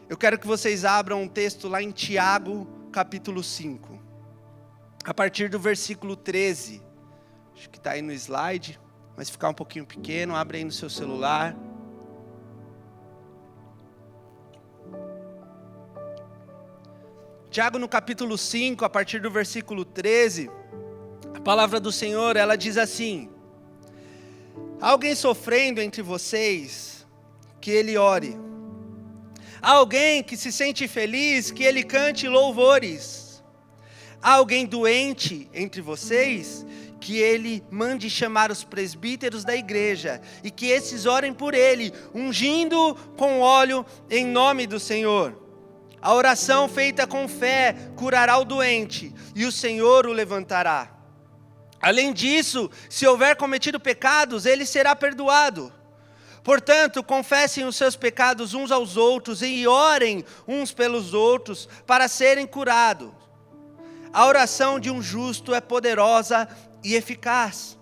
Eu quero que vocês abram um texto lá em Tiago, capítulo 5. A partir do versículo 13. Acho que está aí no slide, mas ficar um pouquinho pequeno, abre aí no seu celular. Tiago no capítulo 5, a partir do versículo 13, a palavra do Senhor, ela diz assim: há alguém sofrendo entre vocês, que ele ore. Há alguém que se sente feliz, que ele cante louvores. Há alguém doente entre vocês, que ele mande chamar os presbíteros da igreja, e que esses orem por ele, ungindo com óleo em nome do Senhor. A oração feita com fé curará o doente, e o Senhor o levantará. Além disso, se houver cometido pecados, ele será perdoado. Portanto, confessem os seus pecados uns aos outros, e orem uns pelos outros, para serem curados. A oração de um justo é poderosa e eficaz.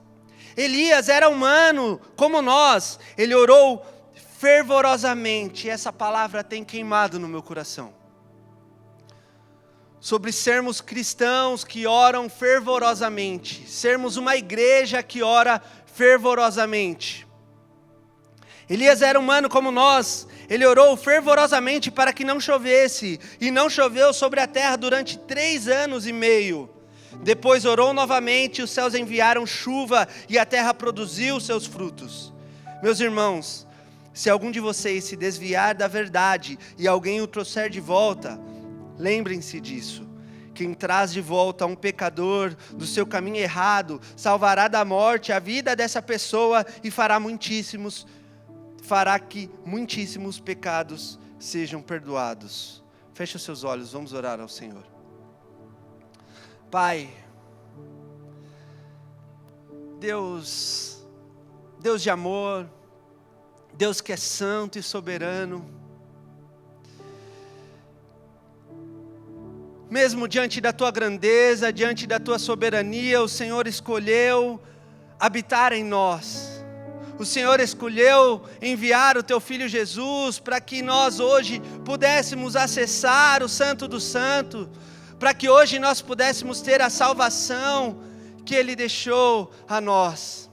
Elias era humano como nós, ele orou fervorosamente, e essa palavra tem queimado no meu coração. Sobre sermos cristãos que oram fervorosamente, sermos uma igreja que ora fervorosamente. Elias era humano como nós, ele orou fervorosamente para que não chovesse, e não choveu sobre a terra durante 3 anos e meio. Depois orou novamente, os céus enviaram chuva, e a terra produziu seus frutos. Meus irmãos, se algum de vocês se desviar da verdade, e alguém o trouxer de volta, lembrem-se disso: quem traz de volta um pecador do seu caminho errado, salvará da morte a vida dessa pessoa e fará que muitíssimos pecados sejam perdoados. Feche os seus olhos, vamos orar ao Senhor. Pai, Deus de amor, Deus que é santo e soberano, mesmo diante da tua grandeza, diante da tua soberania, o Senhor escolheu habitar em nós. O Senhor escolheu enviar o teu Filho Jesus para que nós hoje pudéssemos acessar o Santo do Santo, para que hoje nós pudéssemos ter a salvação que Ele deixou a nós.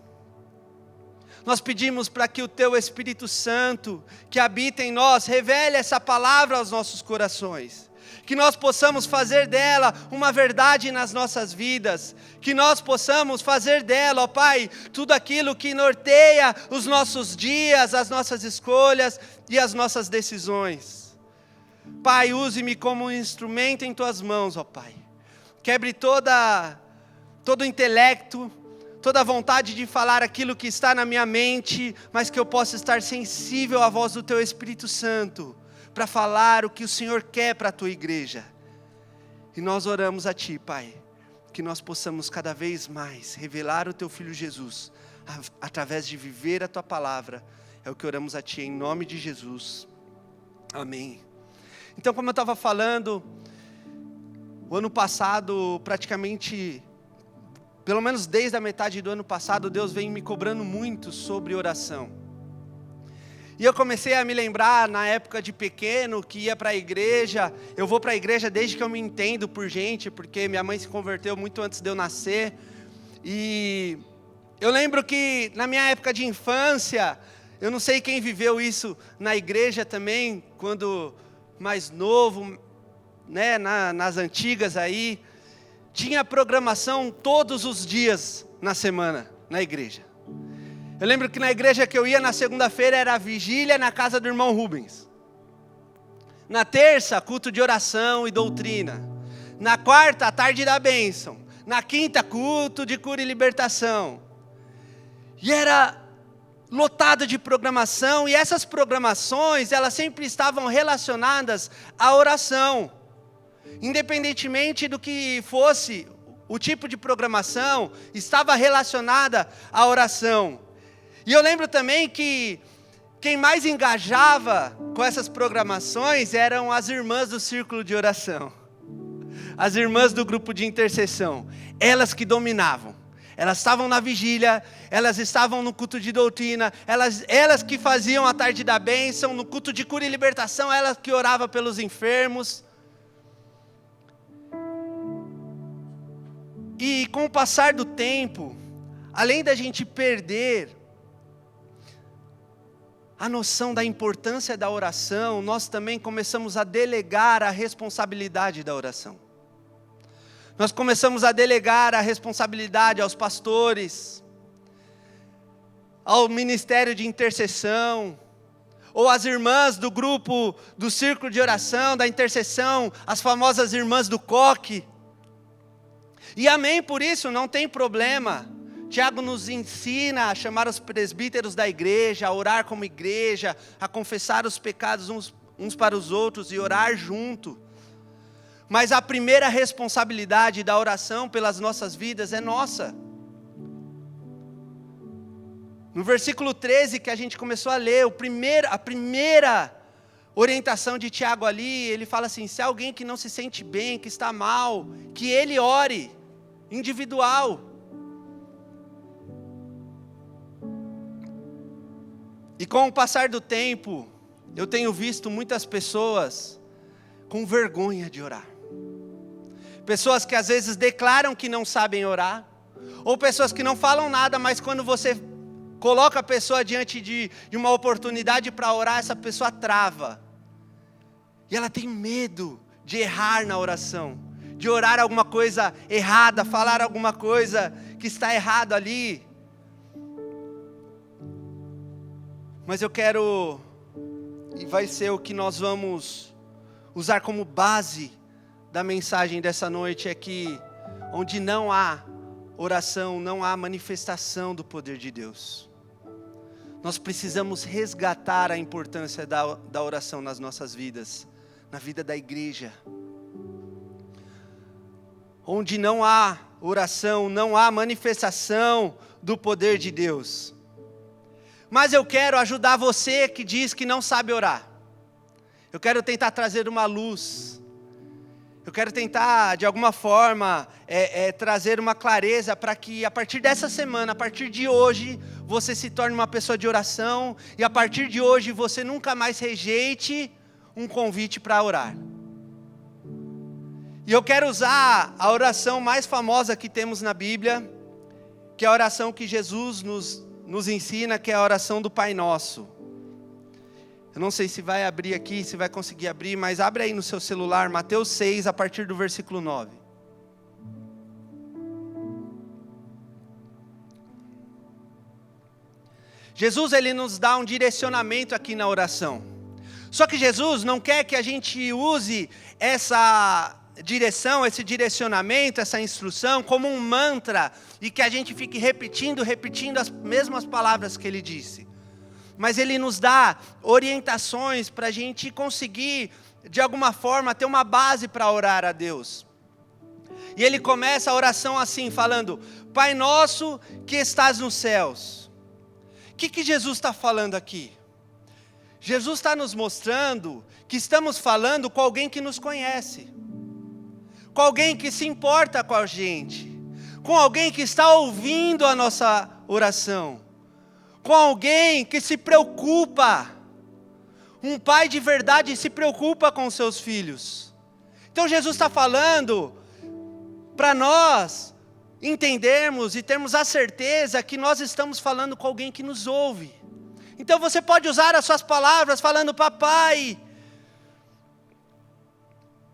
Nós pedimos para que o teu Espírito Santo, que habita em nós, revele essa palavra aos nossos corações. Que nós possamos fazer dela uma verdade nas nossas vidas, que nós possamos fazer dela, ó Pai, tudo aquilo que norteia os nossos dias, as nossas escolhas e as nossas decisões. Pai, use-me como um instrumento em Tuas mãos, ó Pai. Quebre todo o intelecto, toda a vontade de falar aquilo que está na minha mente, mas que eu possa estar sensível à voz do Teu Espírito Santo, para falar o que o Senhor quer para a Tua igreja. E nós oramos a Ti, Pai, que nós possamos cada vez mais revelar o Teu Filho Jesus, através de viver a Tua palavra. É o que oramos a Ti, em nome de Jesus. Amém. Então, como eu estava falando, o ano passado, praticamente, pelo menos desde a metade do ano passado, Deus vem me cobrando muito sobre oração. E eu comecei a me lembrar, na época de pequeno, que ia para a igreja. Eu vou para a igreja desde que eu me entendo por gente, porque minha mãe se converteu muito antes de eu nascer. E eu lembro que na minha época de infância, eu não sei quem viveu isso na igreja também, quando mais novo, né, nas antigas aí, tinha programação todos os dias na semana, na igreja. Eu lembro que na igreja que eu ia na segunda-feira era a vigília na casa do irmão Rubens. Na terça, culto de oração e doutrina. Na quarta, a tarde da bênção. Na quinta, culto de cura e libertação. E era lotado de programação, e essas programações, elas sempre estavam relacionadas à oração. Independentemente do que fosse o tipo de programação, estava relacionada à oração. E eu lembro também que quem mais engajava com essas programações eram as irmãs do círculo de oração. As irmãs do grupo de intercessão. Elas que dominavam. Elas estavam na vigília, elas estavam no culto de doutrina, elas que faziam a tarde da bênção, no culto de cura e libertação, elas que oravam pelos enfermos. E com o passar do tempo, além da gente perder a noção da importância da oração, nós também começamos a delegar a responsabilidade da oração. Nós começamos a delegar a responsabilidade aos pastores, ao ministério de intercessão, ou às irmãs do grupo do círculo de oração, da intercessão, as famosas irmãs do coque. E amém por isso, não tem problema. Tiago nos ensina a chamar os presbíteros da igreja, a orar como igreja, a confessar os pecados uns para os outros e orar junto. Mas a primeira responsabilidade da oração pelas nossas vidas é nossa. No versículo 13 que a gente começou a ler, a primeira orientação de Tiago ali, ele fala assim: se alguém que não se sente bem, que está mal, que ele ore, individual. E com o passar do tempo, eu tenho visto muitas pessoas com vergonha de orar. Pessoas que às vezes declaram que não sabem orar, ou pessoas que não falam nada, mas quando você coloca a pessoa diante de uma oportunidade para orar, essa pessoa trava. E ela tem medo de errar na oração, de orar alguma coisa errada, falar alguma coisa que está errado ali. Mas eu quero, e vai ser o que nós vamos usar como base da mensagem dessa noite, é que onde não há oração, não há manifestação do poder de Deus. Nós precisamos resgatar a importância da oração nas nossas vidas, na vida da igreja. Onde não há oração, não há manifestação do poder de Deus. Mas eu quero ajudar você que diz que não sabe orar. Eu quero tentar trazer uma luz. Eu quero tentar, de alguma forma, trazer uma clareza para que a partir dessa semana, a partir de hoje, você se torne uma pessoa de oração. E a partir de hoje, você nunca mais rejeite um convite para orar. E eu quero usar a oração mais famosa que temos na Bíblia, que é a oração que Jesus nos ensina, que é a oração do Pai Nosso. Eu não sei se vai abrir aqui, se vai conseguir abrir, mas abre aí no seu celular, Mateus 6, a partir do versículo 9. Jesus, ele nos dá um direcionamento aqui na oração. Só que Jesus não quer que a gente use essa direção, esse direcionamento, essa instrução como um mantra e que a gente fique repetindo as mesmas palavras que ele disse. Mas ele nos dá orientações para a gente conseguir, de alguma forma, ter uma base para orar a Deus. E ele começa a oração assim, falando: Pai nosso que estás nos céus. O que Jesus está falando aqui? Jesus está nos mostrando que estamos falando com alguém que nos conhece, com alguém que se importa com a gente, com alguém que está ouvindo a nossa oração, com alguém que se preocupa. Um pai de verdade se preocupa com seus filhos. Então Jesus está falando para nós entendermos e termos a certeza que nós estamos falando com alguém que nos ouve. Então você pode usar as suas palavras falando: Papai,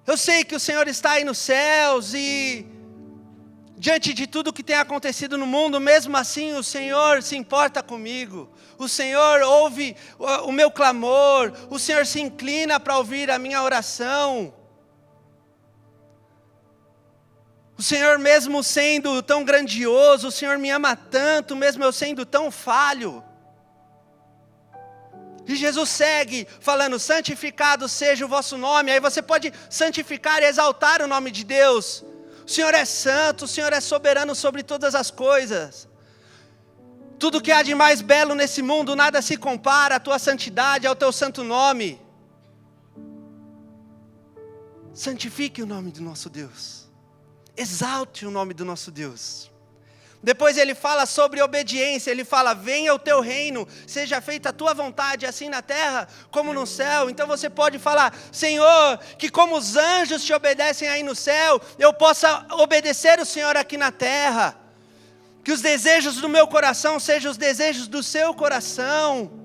eu sei que o Senhor está aí nos céus e diante de tudo que tem acontecido no mundo, mesmo assim o Senhor se importa comigo. O Senhor ouve o meu clamor, o Senhor se inclina para ouvir a minha oração. O Senhor, mesmo sendo tão grandioso, o Senhor me ama tanto, mesmo eu sendo tão falho. E Jesus segue falando: santificado seja o vosso nome. Aí você pode santificar e exaltar o nome de Deus. O Senhor é santo, o Senhor é soberano sobre todas as coisas. Tudo que há de mais belo nesse mundo, nada se compara à tua santidade, ao teu santo nome. Santifique o nome do nosso Deus. Exalte o nome do nosso Deus. Depois ele fala sobre obediência, ele fala: venha o teu reino, seja feita a tua vontade, assim na terra como no céu. Então você pode falar: Senhor, que como os anjos te obedecem aí no céu, eu possa obedecer o Senhor aqui na terra. Que os desejos do meu coração sejam os desejos do seu coração.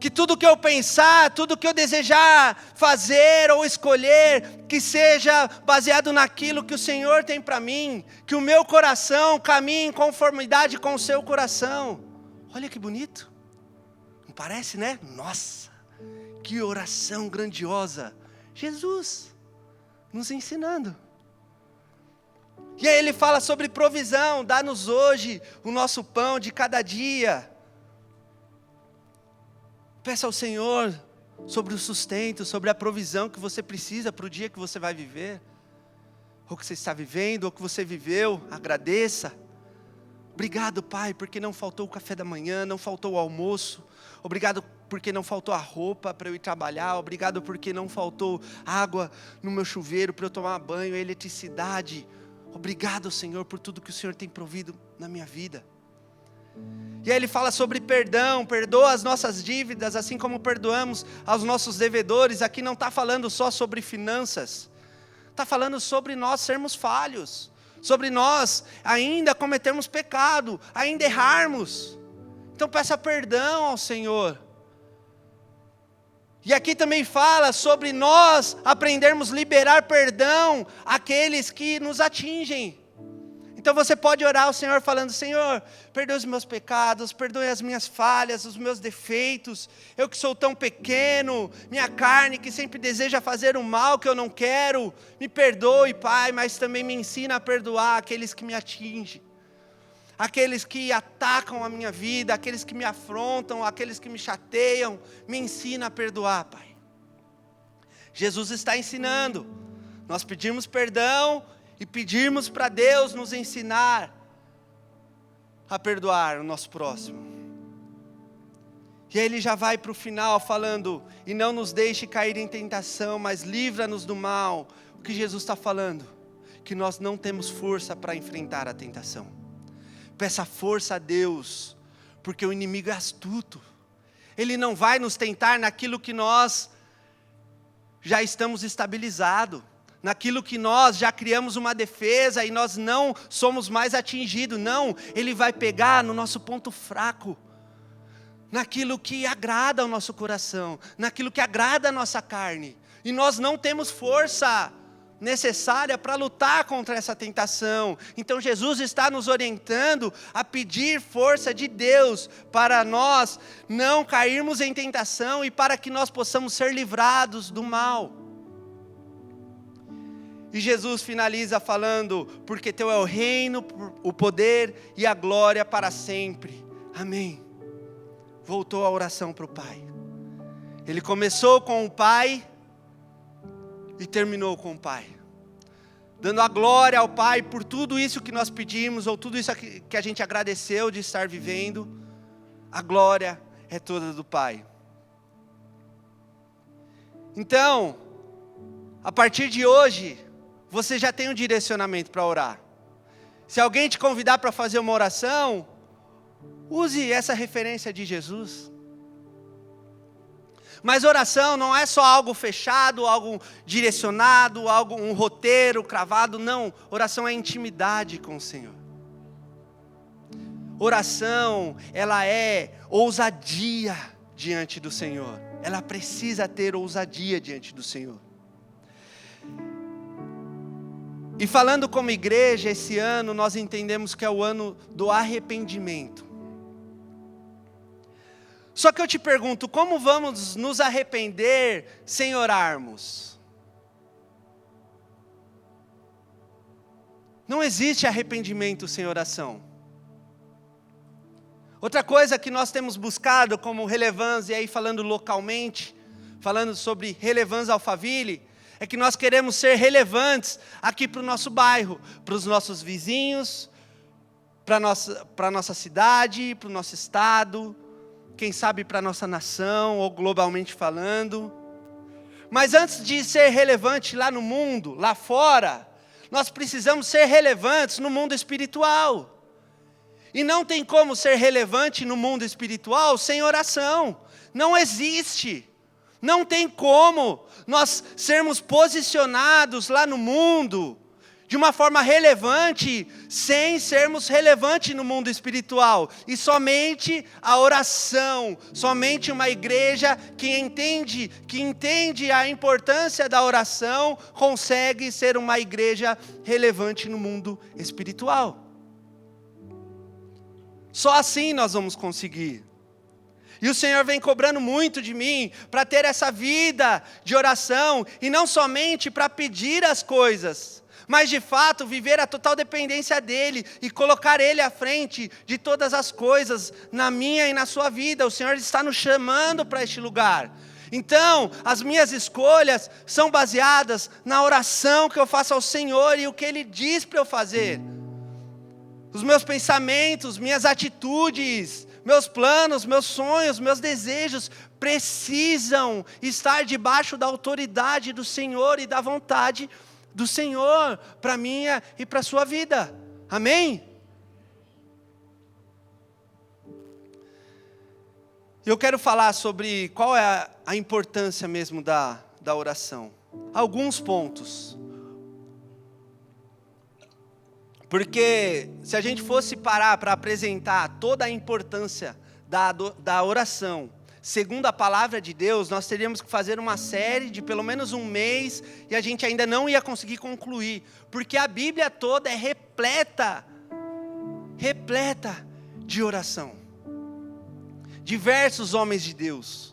Que tudo que eu pensar, tudo que eu desejar fazer ou escolher, que seja baseado naquilo que o Senhor tem para mim. Que o meu coração caminhe em conformidade com o seu coração. Olha que bonito. Não parece, né? Nossa, que oração grandiosa. Jesus nos ensinando. E aí ele fala sobre provisão. Dá-nos hoje o nosso pão de cada dia. Peça ao Senhor sobre o sustento, sobre a provisão que você precisa para o dia que você vai viver. Ou que você está vivendo, ou que você viveu. Agradeça. Obrigado, Pai, porque não faltou o café da manhã, não faltou o almoço. Obrigado porque não faltou a roupa para eu ir trabalhar. Obrigado porque não faltou água no meu chuveiro para eu tomar banho, eletricidade. Obrigado, Senhor, por tudo que o Senhor tem provido na minha vida. E aí ele fala sobre perdão, perdoa as nossas dívidas, assim como perdoamos aos nossos devedores. Aqui não está falando só sobre finanças, está falando sobre nós sermos falhos, sobre nós ainda cometermos pecado, ainda errarmos. Então peça perdão ao Senhor. E aqui também fala sobre nós aprendermos a liberar perdão àqueles que nos atingem. Então você pode orar ao Senhor falando: Senhor, perdoe os meus pecados, perdoe as minhas falhas, os meus defeitos. Eu que sou tão pequeno, minha carne que sempre deseja fazer o mal que eu não quero. Me perdoe, Pai, mas também me ensina a perdoar aqueles que me atingem. Aqueles que atacam a minha vida, aqueles que me afrontam, aqueles que me chateiam. Me ensina a perdoar, Pai. Jesus está ensinando. Nós pedimos perdão e pedirmos para Deus nos ensinar a perdoar o nosso próximo. E aí ele já vai para o final falando: e não nos deixe cair em tentação, mas livra-nos do mal. O que Jesus está falando? Que nós não temos força para enfrentar a tentação. Peça força a Deus, porque o inimigo é astuto. Ele não vai nos tentar naquilo que nós já estamos estabilizados, naquilo que nós já criamos uma defesa e nós não somos mais atingidos. Não, ele vai pegar no nosso ponto fraco, naquilo que agrada ao nosso coração, naquilo que agrada a nossa carne. E nós não temos força necessária para lutar contra essa tentação. Então Jesus está nos orientando a pedir força de Deus para nós não cairmos em tentação e para que nós possamos ser livrados do mal. E Jesus finaliza falando: porque teu é o reino, o poder e a glória para sempre. Amém. Voltou a oração para o Pai. Ele começou com o Pai e terminou com o Pai, dando a glória ao Pai por tudo isso que nós pedimos, ou tudo isso que a gente agradeceu de estar vivendo. A glória é toda do Pai. Então, a partir de hoje, você já tem um direcionamento para orar. Se alguém te convidar para fazer uma oração, use essa referência de Jesus. Mas oração não é só algo fechado, algo direcionado, um roteiro cravado. Não, oração é intimidade com o Senhor. Oração, ela é ousadia diante do Senhor. Ela precisa ter ousadia diante do Senhor. E falando como igreja, esse ano nós entendemos que é o ano do arrependimento. Só que eu te pergunto, como vamos nos arrepender sem orarmos? Não existe arrependimento sem oração. Outra coisa que nós temos buscado como relevância, e aí falando localmente, falando sobre relevância Alphaville, é que nós queremos ser relevantes aqui para o nosso bairro, para os nossos vizinhos, para a nossa cidade, para o nosso estado, quem sabe para a nossa nação, ou globalmente falando. Mas antes de ser relevante lá no mundo, lá fora, nós precisamos ser relevantes no mundo espiritual. E não tem como ser relevante no mundo espiritual sem oração. Não existe. Não tem como nós sermos posicionados lá no mundo de uma forma relevante, sem sermos relevantes no mundo espiritual. E somente a oração, somente uma igreja que entende a importância da oração, consegue ser uma igreja relevante no mundo espiritual. Só assim nós vamos conseguir. E o Senhor vem cobrando muito de mim para ter essa vida de oração, e não somente para pedir as coisas, mas de fato viver a total dependência dEle e colocar Ele à frente de todas as coisas na minha e na sua vida. O Senhor está nos chamando para este lugar. Então, as minhas escolhas são baseadas na oração que eu faço ao Senhor e o que Ele diz para eu fazer. Os meus pensamentos, minhas atitudes, meus planos, meus sonhos, meus desejos precisam estar debaixo da autoridade do Senhor e da vontade do Senhor para a minha e para a sua vida. Amém? Eu quero falar sobre qual é a importância mesmo da oração. Alguns pontos. Porque se a gente fosse parar para apresentar toda a importância da oração, segundo a palavra de Deus, nós teríamos que fazer uma série de pelo menos um mês, e a gente ainda não ia conseguir concluir, porque a Bíblia toda é repleta de oração. Diversos homens de Deus,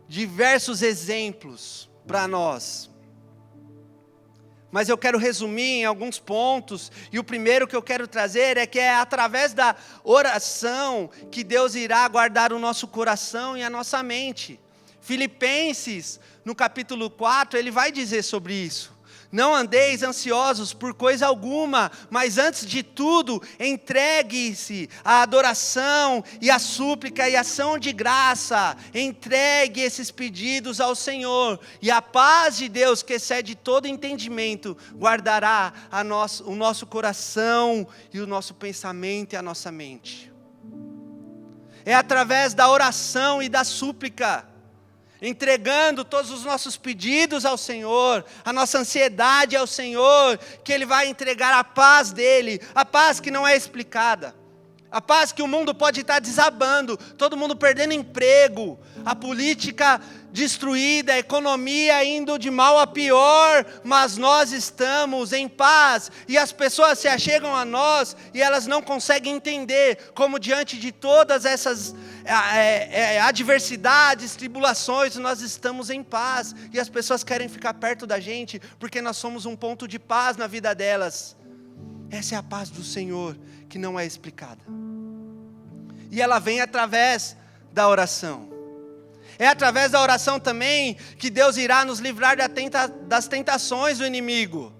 diversos exemplos para nós. Mas eu quero resumir em alguns pontos, e o primeiro que eu quero trazer é que é através da oração que Deus irá guardar o nosso coração e a nossa mente. Filipenses, no capítulo 4, ele vai dizer sobre isso. Não andeis ansiosos por coisa alguma, mas antes de tudo, entregue-se à adoração e à súplica e ação de graça. Entregue esses pedidos ao Senhor, e a paz de Deus, que excede todo entendimento, guardará o nosso coração e o nosso pensamento e a nossa mente. É através da oração e da súplica, entregando todos os nossos pedidos ao Senhor, a nossa ansiedade ao Senhor, que Ele vai entregar a paz dEle, a paz que não é explicada, a paz que o mundo pode estar desabando, todo mundo perdendo emprego, a política destruída, a economia indo de mal a pior, mas nós estamos em paz, e as pessoas se achegam a nós, e elas não conseguem entender como diante de todas essas adversidades, tribulações, nós estamos em paz, e as pessoas querem ficar perto da gente, porque nós somos um ponto de paz na vida delas. Essa é a paz do Senhor, que não é explicada, e ela vem através da oração. É através da oração também que Deus irá nos livrar das tentações do inimigo.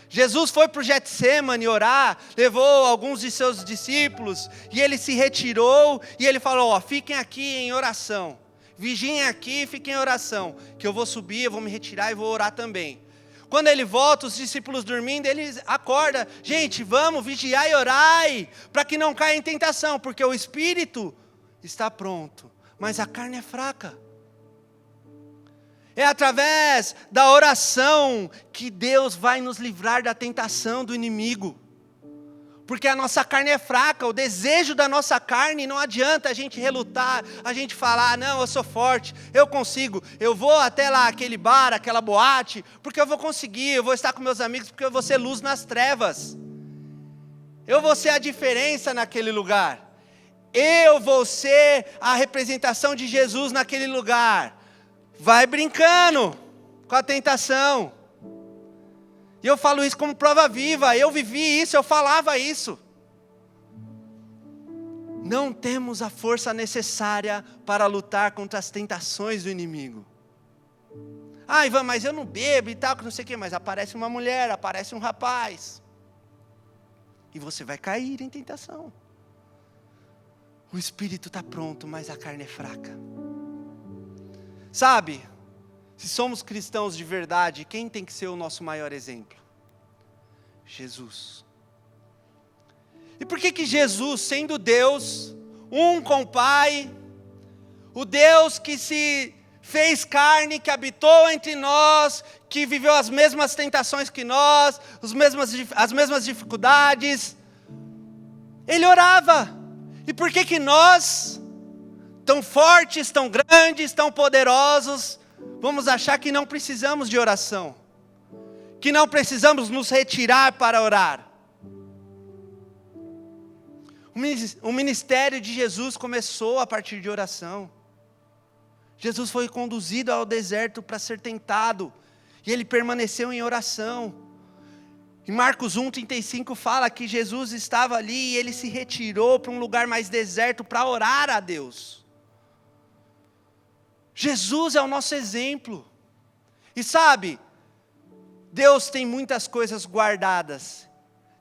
Jesus foi para o Getsêmani orar, levou alguns de seus discípulos, e ele se retirou, e ele falou, fiquem aqui em oração, vigiem aqui, fiquem em oração, que eu vou subir, eu vou me retirar e vou orar também. Quando ele volta, os discípulos dormindo, ele acorda, gente, vamos vigiar e orar, para que não caia em tentação, porque o espírito está pronto, mas a carne é fraca. É através da oração que Deus vai nos livrar da tentação do inimigo. Porque a nossa carne é fraca, o desejo da nossa carne, não adianta a gente relutar, a gente falar, não, eu sou forte, eu consigo, eu vou até lá, aquele bar, aquela boate, porque eu vou conseguir, eu vou estar com meus amigos, porque eu vou ser luz nas trevas. Eu vou ser a diferença naquele lugar. Eu vou ser a representação de Jesus naquele lugar. Vai brincando com a tentação. E eu falo isso como prova viva, eu vivi isso, eu falava isso. Não temos a força necessária para lutar contra as tentações do inimigo. Ivan, mas eu não bebo e tal, que não sei o quê, mas aparece uma mulher, aparece um rapaz. E você vai cair em tentação. O espírito está pronto, mas a carne é fraca. Sabe, se somos cristãos de verdade, quem tem que ser o nosso maior exemplo? Jesus. E por que Jesus, sendo Deus, um com o Pai, o Deus que se fez carne, que habitou entre nós, que viveu as mesmas tentações que nós, as mesmas dificuldades, Ele orava. E por que nós, tão fortes, tão grandes, tão poderosos, vamos achar que não precisamos de oração? Que não precisamos nos retirar para orar? O ministério de Jesus começou a partir de oração. Jesus foi conduzido ao deserto para ser tentado, e Ele permaneceu em oração. Em Marcos 1,35 fala que Jesus estava ali e Ele se retirou para um lugar mais deserto para orar a Deus. Jesus é o nosso exemplo. E sabe, Deus tem muitas coisas guardadas,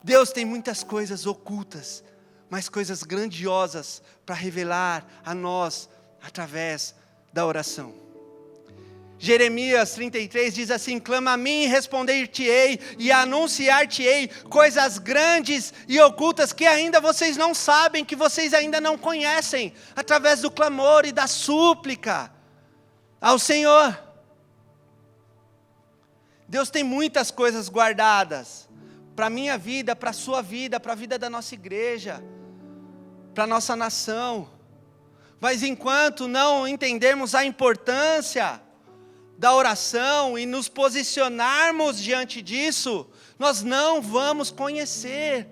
Deus tem muitas coisas ocultas, mas coisas grandiosas para revelar a nós através da oração. Jeremias 33 diz assim: clama a mim e responder-te-ei, e anunciar-te-ei coisas grandes e ocultas que ainda vocês não sabem, que vocês ainda não conhecem, através do clamor e da súplica ao Senhor. Deus tem muitas coisas guardadas para a minha vida, para a sua vida, para a vida da nossa igreja, para a nossa nação. Mas enquanto não entendermos a importância da oração e nos posicionarmos diante disso, nós não vamos conhecer,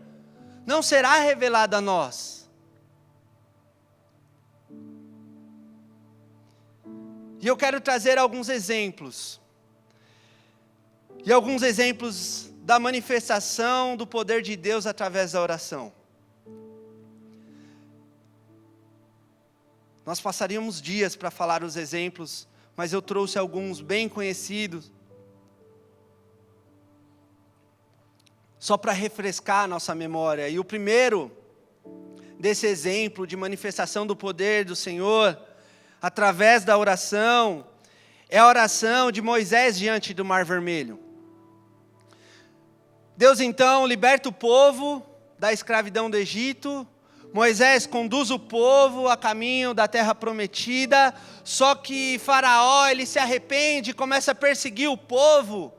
não será revelado a nós. E eu quero trazer alguns exemplos. E alguns exemplos da manifestação do poder de Deus através da oração. Nós passaríamos dias para falar os exemplos, mas eu trouxe alguns bem conhecidos, só para refrescar a nossa memória. E o primeiro desse exemplo de manifestação do poder do Senhor, através da oração, é a oração de Moisés diante do Mar Vermelho. Deus então liberta o povo da escravidão do Egito. Moisés conduz o povo a caminho da terra prometida, só que Faraó, ele se arrepende e começa a perseguir o povo,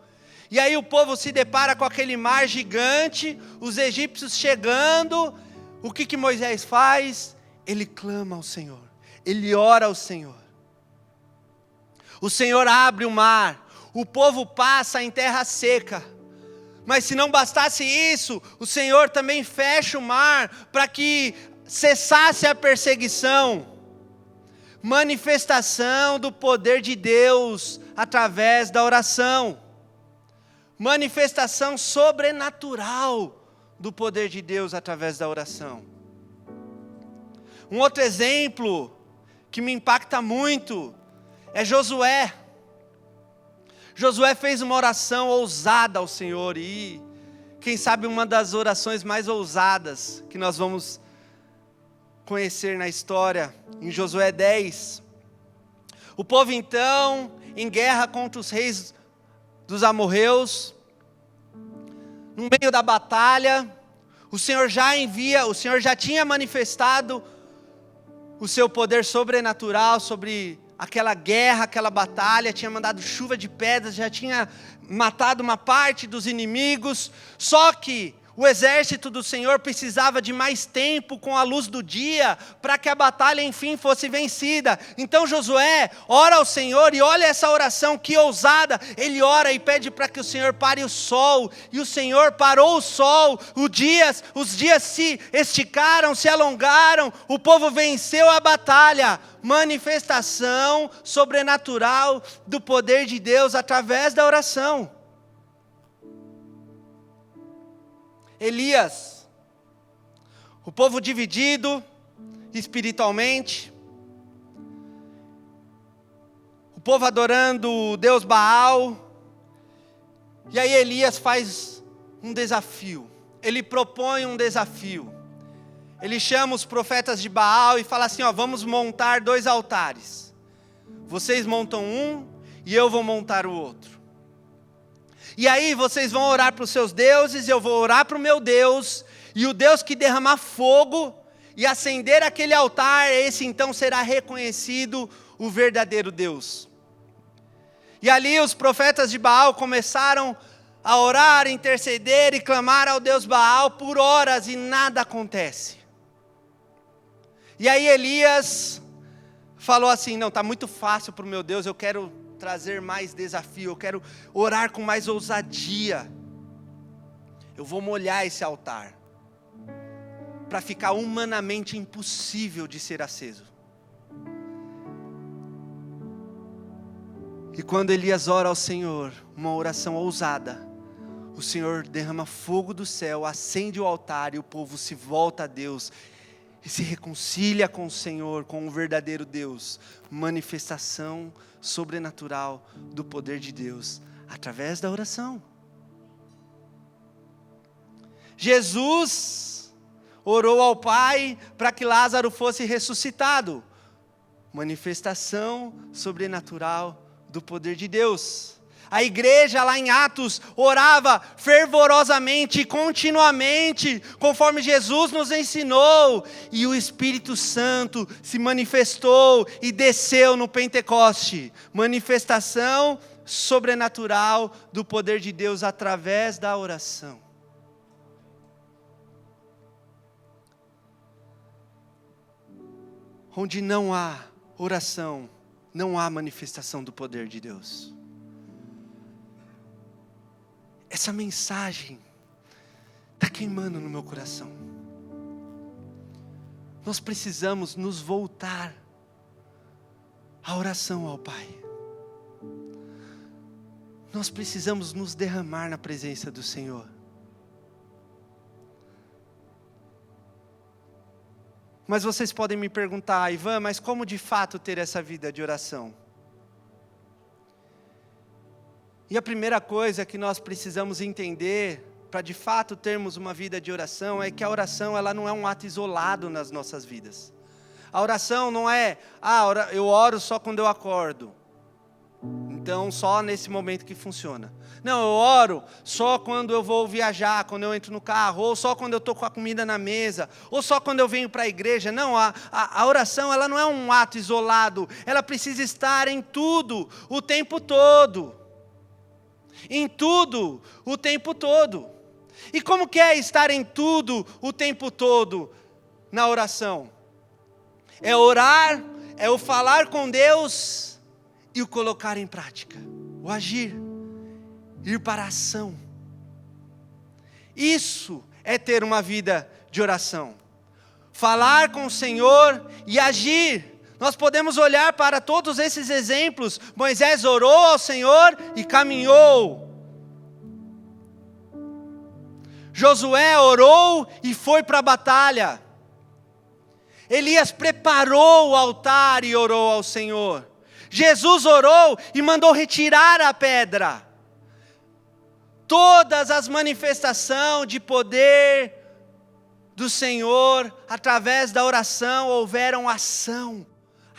e aí o povo se depara com aquele mar gigante, os egípcios chegando. O que Moisés faz? Ele clama ao Senhor, ele ora ao Senhor. O Senhor abre o mar, o povo passa em terra seca. Mas se não bastasse isso, o Senhor também fecha o mar para que cessasse a perseguição. Manifestação do poder de Deus através da oração. Manifestação sobrenatural do poder de Deus através da oração. Um outro exemplo que me impacta muito é Josué. Josué fez uma oração ousada ao Senhor, e quem sabe uma das orações mais ousadas que nós vamos conhecer na história, em Josué 10. O povo então, em guerra contra os reis dos amorreus, no meio da batalha, o Senhor já tinha manifestado o seu poder sobrenatural sobre aquela guerra, aquela batalha, tinha mandado chuva de pedras, já tinha matado uma parte dos inimigos, só que o exército do Senhor precisava de mais tempo com a luz do dia, para que a batalha enfim fosse vencida. Então Josué ora ao Senhor, e olha essa oração que ousada, ele ora e pede para que o Senhor pare o sol, e o Senhor parou o sol, os dias se esticaram, se alongaram, o povo venceu a batalha. Manifestação sobrenatural do poder de Deus através da oração. Elias, o povo dividido espiritualmente, o povo adorando o Deus Baal, e aí Elias faz um desafio, ele propõe um desafio, ele chama os profetas de Baal e fala assim: vamos montar 2 altares, vocês montam um e eu vou montar o outro. E aí vocês vão orar para os seus deuses, eu vou orar para o meu Deus, E o Deus que derramar fogo e acender aquele altar, esse então será reconhecido o verdadeiro Deus. E ali os profetas de Baal começaram a orar, interceder e clamar ao Deus Baal por horas e nada acontece. E aí Elias falou assim: não, está muito fácil para o meu Deus, eu quero trazer mais desafio, eu quero orar com mais ousadia. Eu vou molhar esse altar, para ficar humanamente impossível de ser aceso. E quando Elias ora ao Senhor, uma oração ousada, o Senhor derrama fogo do céu, acende o altar e o povo se volta a Deus e se reconcilia com o Senhor, com o verdadeiro Deus. Manifestação sobrenatural do poder de Deus através da oração. Jesus orou ao Pai para que Lázaro fosse ressuscitado. Manifestação sobrenatural do poder de Deus. A igreja lá em Atos orava fervorosamente, continuamente, conforme Jesus nos ensinou. E o Espírito Santo se manifestou e desceu no Pentecoste. Manifestação sobrenatural do poder de Deus através da oração. Onde não há oração, não há manifestação do poder de Deus. Essa mensagem está queimando no meu coração. Nós precisamos nos voltar à oração ao Pai. Nós precisamos nos derramar na presença do Senhor. Mas vocês podem me perguntar: Ivan, mas como de fato ter essa vida de oração? E a primeira coisa que nós precisamos entender, para de fato termos uma vida de oração, é que a oração ela não é um ato isolado nas nossas vidas. A oração não é, eu oro só quando eu acordo, então só nesse momento que funciona. Não, eu oro só quando eu vou viajar, quando eu entro no carro, ou só quando eu estou com a comida na mesa, ou só quando eu venho para a igreja. Não, a oração ela não é um ato isolado, ela precisa estar em tudo, o tempo todo. Em tudo, o tempo todo. E como que é estar em tudo, o tempo todo, na oração? É orar, é o falar com Deus e o colocar em prática, o agir, ir para a ação. Isso é ter uma vida de oração. Falar com o Senhor e agir. Nós podemos olhar para todos esses exemplos. Moisés orou ao Senhor e caminhou. Josué orou e foi para a batalha. Elias preparou o altar e orou ao Senhor. Jesus orou e mandou retirar a pedra. Todas as manifestações de poder do Senhor, através da oração, houveram ação,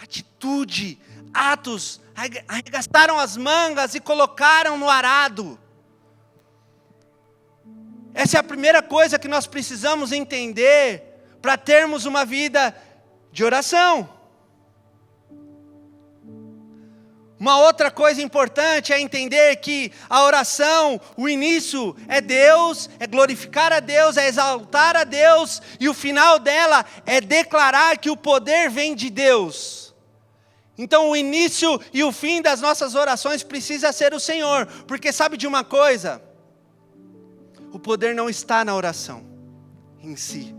atitude, atos, arregaçaram as mangas e colocaram no arado. Essa é a primeira coisa que nós precisamos entender para termos uma vida de oração. Uma outra coisa importante é entender que a oração, o início é Deus, é glorificar a Deus, é exaltar a Deus, e o final dela é declarar que o poder vem de Deus. Então o início e o fim das nossas orações precisa ser o Senhor, porque sabe de uma coisa? O poder não está na oração em si,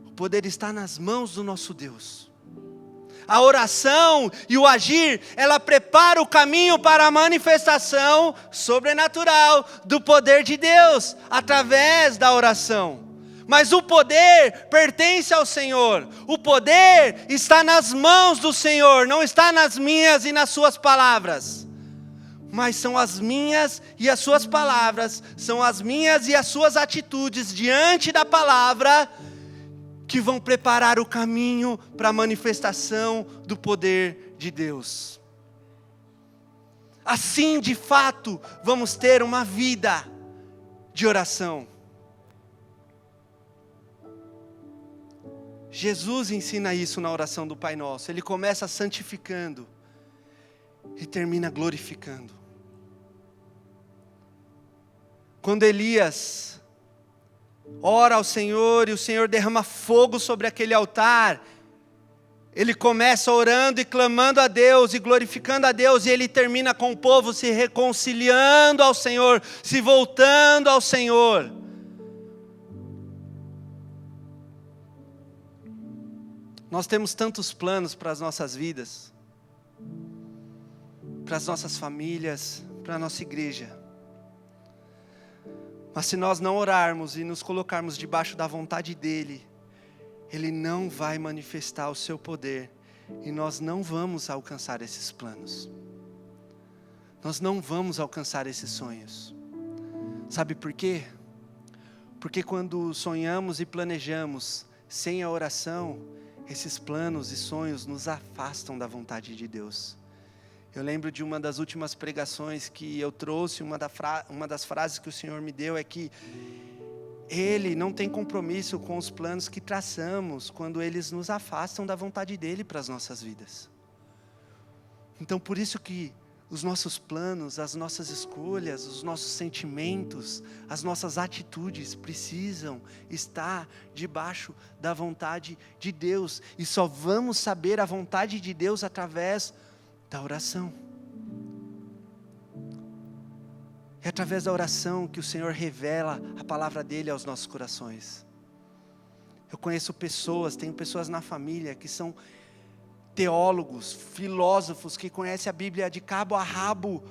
o poder está nas mãos do nosso Deus. A oração e o agir, ela prepara o caminho para a manifestação sobrenatural do poder de Deus, através da oração. Mas o poder pertence ao Senhor, o poder está nas mãos do Senhor, não está nas minhas e nas suas palavras. Mas são as minhas e as suas palavras, são as minhas e as suas atitudes diante da palavra, que vão preparar o caminho para a manifestação do poder de Deus. Assim, de fato, vamos ter uma vida de oração. Jesus ensina isso na oração do Pai Nosso. Ele começa santificando e termina glorificando. Quando Elias ora ao Senhor e o Senhor derrama fogo sobre aquele altar, ele começa orando e clamando a Deus e glorificando a Deus, e ele termina com o povo se reconciliando ao Senhor, se voltando ao Senhor. Nós temos tantos planos para as nossas vidas, para as nossas famílias, para a nossa igreja. Mas se nós não orarmos e nos colocarmos debaixo da vontade dEle, Ele não vai manifestar o seu poder e nós não vamos alcançar esses planos. Nós não vamos alcançar esses sonhos. Sabe por quê? Porque quando sonhamos e planejamos sem a oração, esses planos e sonhos nos afastam da vontade de Deus. Eu lembro de uma das últimas pregações que eu trouxe, uma das frases que o Senhor me deu é que Ele não tem compromisso com os planos que traçamos quando eles nos afastam da vontade dEle para as nossas vidas. Então por isso que os nossos planos, as nossas escolhas, os nossos sentimentos, as nossas atitudes precisam estar debaixo da vontade de Deus. E só vamos saber a vontade de Deus através da oração. É através da oração que o Senhor revela a palavra dEle aos nossos corações. Eu conheço pessoas, tenho pessoas na família que são teólogos, filósofos, que conhecem a Bíblia de cabo a rabo,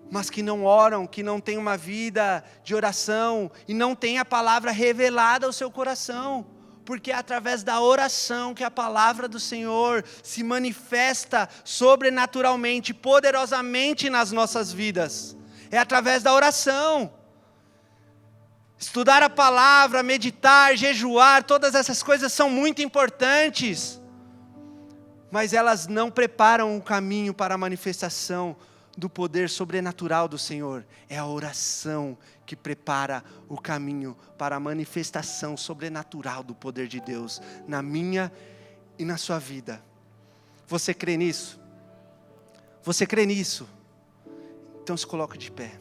mas que não oram, que não têm uma vida de oração, e não têm a palavra revelada ao seu coração, porque é através da oração que a palavra do Senhor se manifesta sobrenaturalmente, poderosamente nas nossas vidas. É através da oração. Estudar a palavra, meditar, jejuar, todas essas coisas são muito importantes, mas elas não preparam o caminho para a manifestação do poder sobrenatural do Senhor. É a oração que prepara o caminho para a manifestação sobrenatural do poder de Deus na minha e na sua vida. Você crê nisso? Você crê nisso? Então se coloque de pé.